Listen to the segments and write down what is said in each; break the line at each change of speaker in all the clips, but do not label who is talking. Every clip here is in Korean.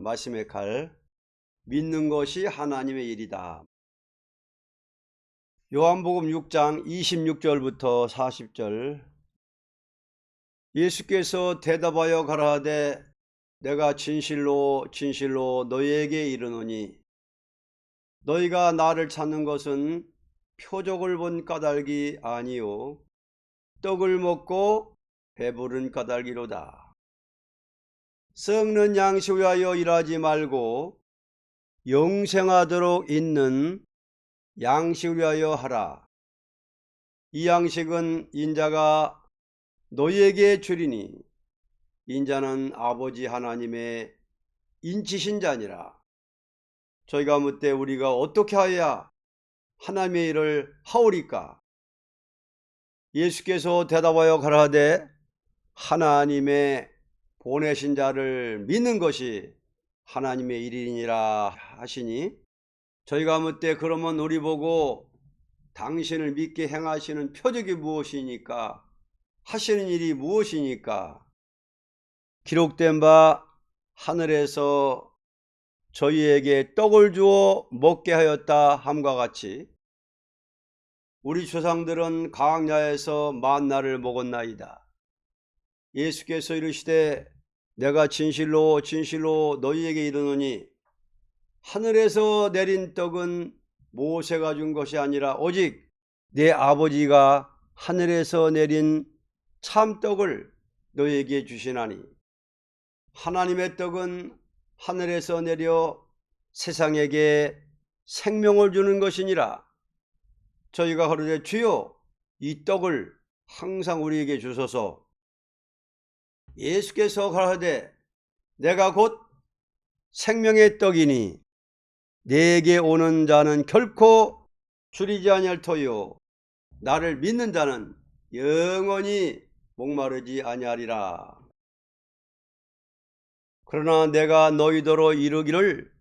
말씀의 칼, 믿는 것이 하나님의 일이다. 요한복음 6장 26절부터 40절. 예수께서 대답하여 가라사대 내가 진실로 진실로 너희에게 이르노니 너희가 나를 찾는 것은 표적을 본 까닭이 아니요 떡을 먹고 배부른 까닭이로다. 썩는 양식 위하여 일하지 말고 영생하도록 있는 양식을 위하여 하라. 이 양식은 인자가 너희에게 주리니 인자는 아버지 하나님의 인치신 자니라. 저희가 묻되 우리가 어떻게 하여야 하나님의 일을 하오리까? 예수께서 대답하여 가라사대 하나님의 보내신 자를 믿는 것이 하나님의 일이니라 하시니, 저희가 묻되 그러면 우리 보고 당신을 믿게 행하시는 표적이 무엇이니까, 하시는 일이 무엇이니까? 기록된 바 하늘에서 저희에게 떡을 주어 먹게 하였다 함과 같이 우리 조상들은 광야에서 만나를 먹었나이다. 예수께서 이르시되 내가 진실로 진실로 너희에게 이르노니 하늘에서 내린 떡은 모세가 준 것이 아니라 오직 내 아버지가 하늘에서 내린 참떡을 너희에게 주시나니, 하나님의 떡은 하늘에서 내려 세상에게 생명을 주는 것이니라. 저희가 가로되 주여 이 떡을 항상 우리에게 주소서. 예수께서 가라사대 내가 곧 생명의 떡이니 내게 오는 자는 결코 줄이지 아니할 터요 나를 믿는 자는 영원히 목마르지 아니하리라. 그러나 내가 너희더러 이르기를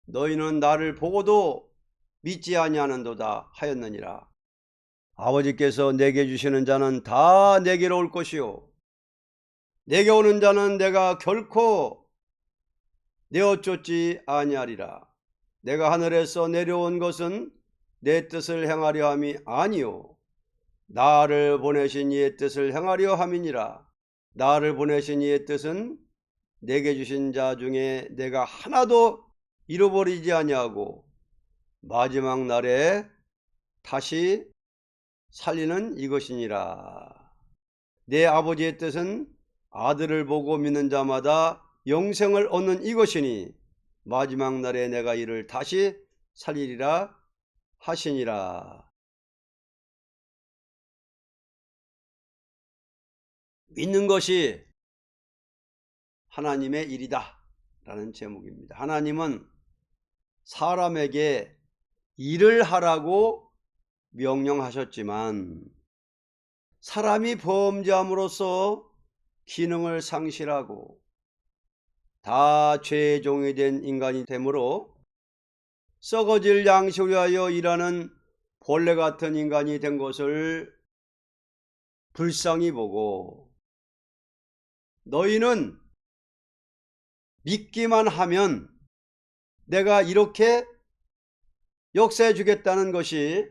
너희는 나를 보고도 믿지 아니하는도다 하였느니라. 아버지께서 내게 주시는 자는 다 내게로 올 것이요 내게 오는 자는 내가 결코 내어 쫓지 아니하리라. 내가 하늘에서 내려온 것은 내 뜻을 행하려 함이 아니요 나를 보내신 이의 뜻을 행하려 함이니라. 나를 보내신 이의 뜻은 내게 주신 자 중에 내가 하나도 잃어버리지 아니하고 마지막 날에 다시 살리는 이것이니라. 내 아버지의 뜻은 아들을 보고 믿는 자마다 영생을 얻는 이것이니 마지막 날에 내가 이를 다시 살리리라 하시니라. 믿는 것이 하나님의 일이다 라는 제목입니다. 하나님은 사람에게 일을 하라고 명령하셨지만 사람이 범죄함으로써 기능을 상실하고 다 죄의 종이 된 인간이 되므로 썩어질 양식을 위하여 일하는 벌레 같은 인간이 된 것을 불쌍히 보고 너희는 믿기만 하면 내가 이렇게 역사해 주겠다는 것이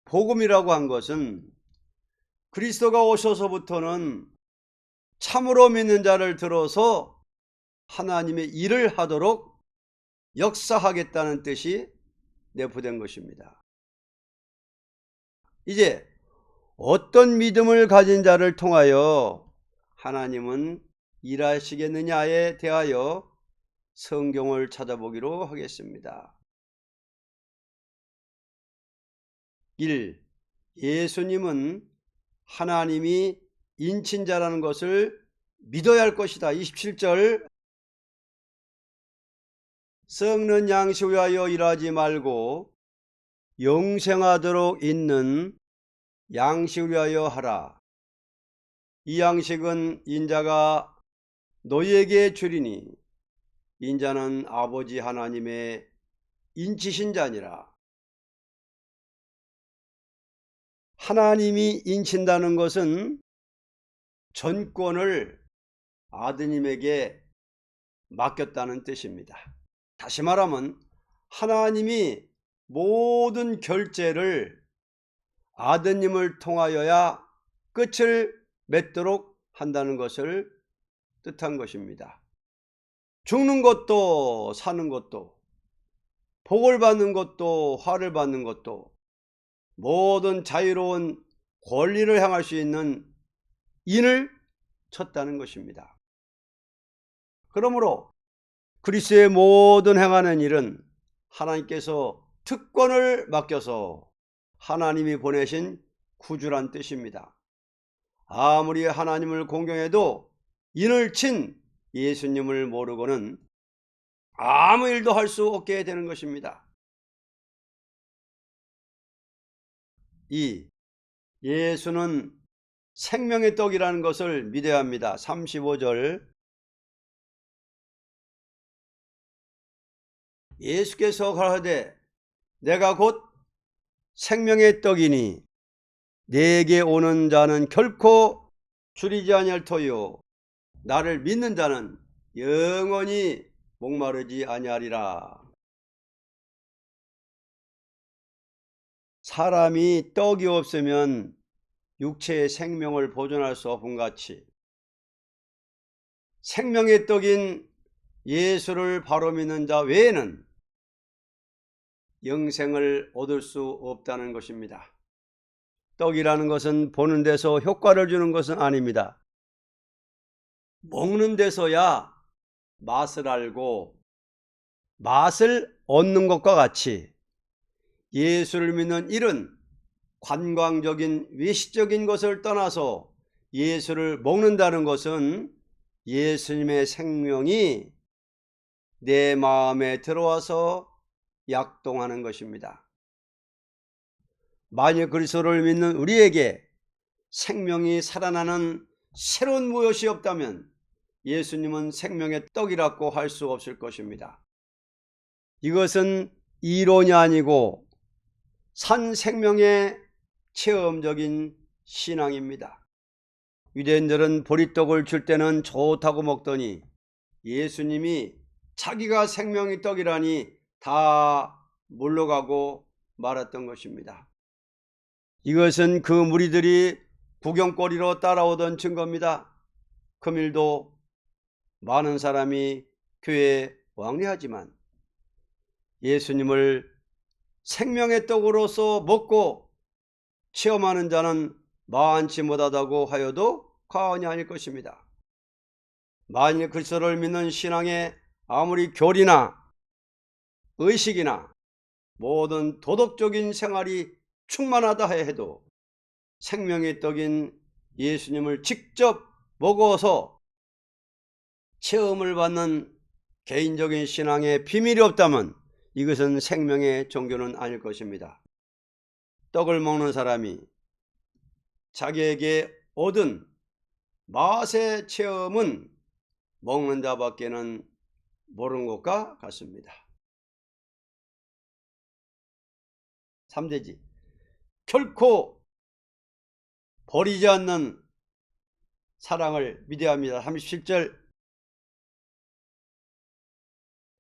복음이라고 한 것은 그리스도가 오셔서부터는 참으로 믿는 자를 들어서 하나님의 일을 하도록 역사하겠다는 뜻이 내포된 것입니다. 이제 어떤 믿음을 가진 자를 통하여 하나님은 일하시겠느냐에 대하여 성경을 찾아보기로 하겠습니다. 1. 예수님은 하나님이 인친자라는 것을 믿어야 할 것이다. 27절. 썩는 양식 위하여 일하지 말고 영생하도록 있는 양식을 위하여 하라. 이 양식은 인자가 너희에게 주리니 인자는 아버지 하나님의 인치신 자니라. 하나님이 인친다는 것은 전권을 아드님에게 맡겼다는 뜻입니다. 다시 말하면 하나님이 모든 결제를 아드님을 통하여야 끝을 맺도록 한다는 것을 뜻한 것입니다. 죽는 것도 사는 것도 복을 받는 것도 화를 받는 것도 모든 자유로운 권리를 행할 수 있는 인을 쳤다는 것입니다. 그러므로 그리스도의 모든 행하는 일은 하나님께서 특권을 맡겨서 하나님이 보내신 구주란 뜻입니다. 아무리 하나님을 공경해도 인을 친 예수님을 모르고는 아무 일도 할 수 없게 되는 것입니다. 2. 예수는 생명의 떡이라는 것을 믿어야 합니다. 35절 예수께서 가라사대 내가 곧 생명의 떡이니 내게 오는 자는 결코 줄이지 아니할 터요 나를 믿는 자는 영원히 목마르지 아니하리라. 사람이 떡이 없으면 육체의 생명을 보존할 수 없음 같이 생명의 떡인 예수를 바로 믿는 자 외에는 영생을 얻을 수 없다는 것입니다. 떡이라는 것은 보는 데서 효과를 주는 것은 아닙니다. 먹는 데서야 맛을 알고 맛을 얻는 것과 같이 예수를 믿는 일은 관광적인 외식적인 것을 떠나서 예수를 먹는다는 것은 예수님의 생명이 내 마음에 들어와서 약동하는 것입니다. 만일 그리스도를 믿는 우리에게 생명이 살아나는 새로운 무엇이 없다면 예수님은 생명의 떡이라고 할 수 없을 것입니다. 이것은 이론이 아니고 산 생명의 체험적인 신앙입니다. 유대인들은 보리떡을 줄 때는 좋다고 먹더니 예수님이 자기가 생명의 떡이라니 다 물러가고 말았던 것입니다. 이것은 그 무리들이 구경거리로 따라오던 증거입니다. 금일도 많은 사람이 교회에 왕래하지만 예수님을 생명의 떡으로서 먹고 체험하는 자는 많지 못하다고 하여도 과언이 아닐 것입니다. 만일 그리스도를 믿는 신앙에 아무리 교리나 의식이나 모든 도덕적인 생활이 충만하다 해도 생명의 떡인 예수님을 직접 먹어서 체험을 받는 개인적인 신앙에 비밀이 없다면 이것은 생명의 종교는 아닐 것입니다. 떡을 먹는 사람이 자기에게 얻은 맛의 체험은 먹는 자밖에는 모르는 것과 같습니다. 3대지 결코 버리지 않는 사랑을 믿어야 합니다. 37절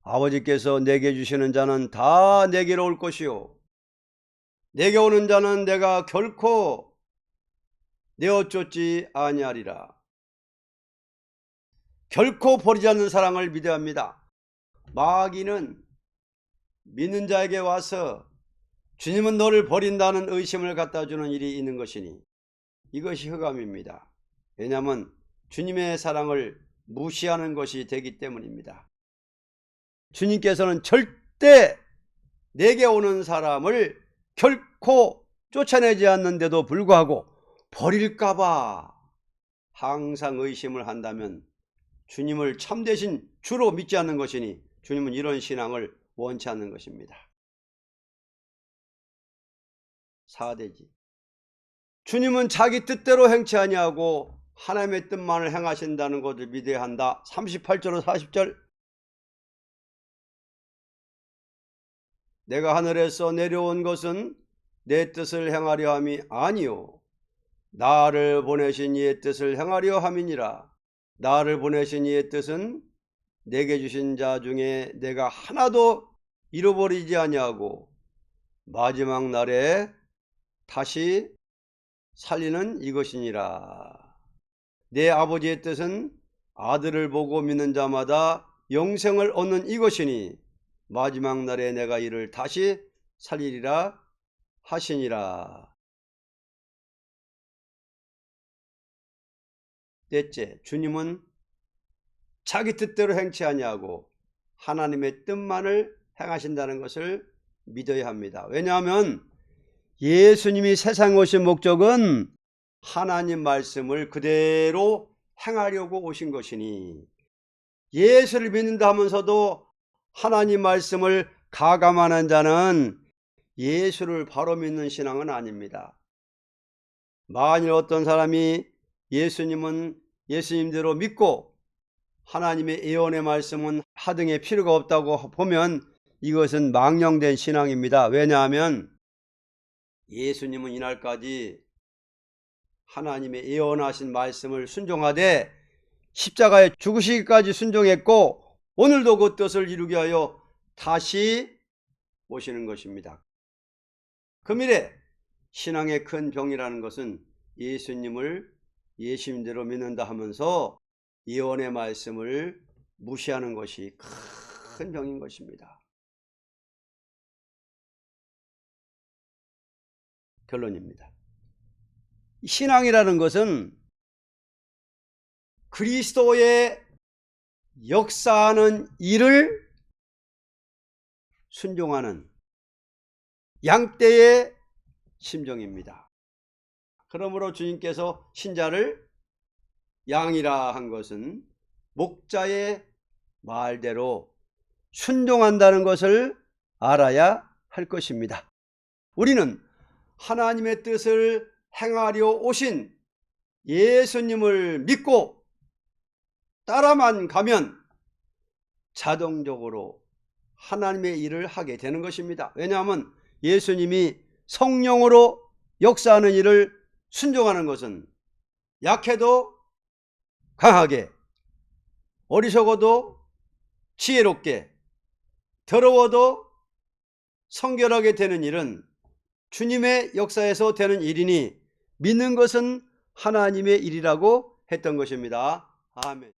아버지께서 내게 주시는 자는 다 내게로 올 것이요 내게 오는 자는 내가 결코 내어쫓지 아니하리라. 결코 버리지 않는 사랑을 믿어야 합니다. 마귀는 믿는 자에게 와서 주님은 너를 버린다는 의심을 갖다 주는 일이 있는 것이니 이것이 흑암입니다. 왜냐하면 주님의 사랑을 무시하는 것이 되기 때문입니다. 주님께서는 절대 내게 오는 사람을 결코 쫓아내지 않는데도 불구하고 버릴까봐 항상 의심을 한다면 주님을 참되신 주로 믿지 않는 것이니 주님은 이런 신앙을 원치 않는 것입니다. 4대지 주님은 자기 뜻대로 행치 아니하고 하나님의 뜻만을 행하신다는 것을 믿어야 한다. 38절로 40절 내가 하늘에서 내려온 것은 내 뜻을 행하려 함이 아니요 나를 보내신 이의 뜻을 행하려 함이니라. 나를 보내신 이의 뜻은 내게 주신 자 중에 내가 하나도 잃어버리지 아니하고 마지막 날에 다시 살리는 이것이니라. 내 아버지의 뜻은 아들을 보고 믿는 자마다 영생을 얻는 이것이니 마지막 날에 내가 이를 다시 살리리라 하시니라. 넷째, 주님은 자기 뜻대로 행치 아니하고 하나님의 뜻만을 행하신다는 것을 믿어야 합니다. 왜냐하면 예수님이 세상에 오신 목적은 하나님 말씀을 그대로 행하려고 오신 것이니, 예수를 믿는다 하면서도 하나님 말씀을 가감하는 자는 예수를 바로 믿는 신앙은 아닙니다. 만일 어떤 사람이 예수님은 예수님대로 믿고 하나님의 예언의 말씀은 하등의 필요가 없다고 보면 이것은 망령된 신앙입니다. 왜냐하면 예수님은 이날까지 하나님의 예언하신 말씀을 순종하되 십자가에 죽으시기까지 순종했고 오늘도 그 뜻을 이루기 위하여 다시 오시는 것입니다. 금일에 신앙의 큰 병이라는 것은 예수님을 예수님대로 믿는다 하면서 예언의 말씀을 무시하는 것이 큰 병인 것입니다. 결론입니다. 신앙이라는 것은 그리스도의 역사하는 일을 순종하는 양떼의 심정입니다. 그러므로 주님께서 신자를 양이라 한 것은 목자의 말대로 순종한다는 것을 알아야 할 것입니다. 우리는 하나님의 뜻을 행하려 오신 예수님을 믿고 따라만 가면 자동적으로 하나님의 일을 하게 되는 것입니다. 왜냐하면 예수님이 성령으로 역사하는 일을 순종하는 것은 약해도 강하게, 어리석어도 지혜롭게, 더러워도 성결하게 되는 일은 주님의 역사에서 되는 일이니 믿는 것은 하나님의 일이라고 했던 것입니다. 아멘.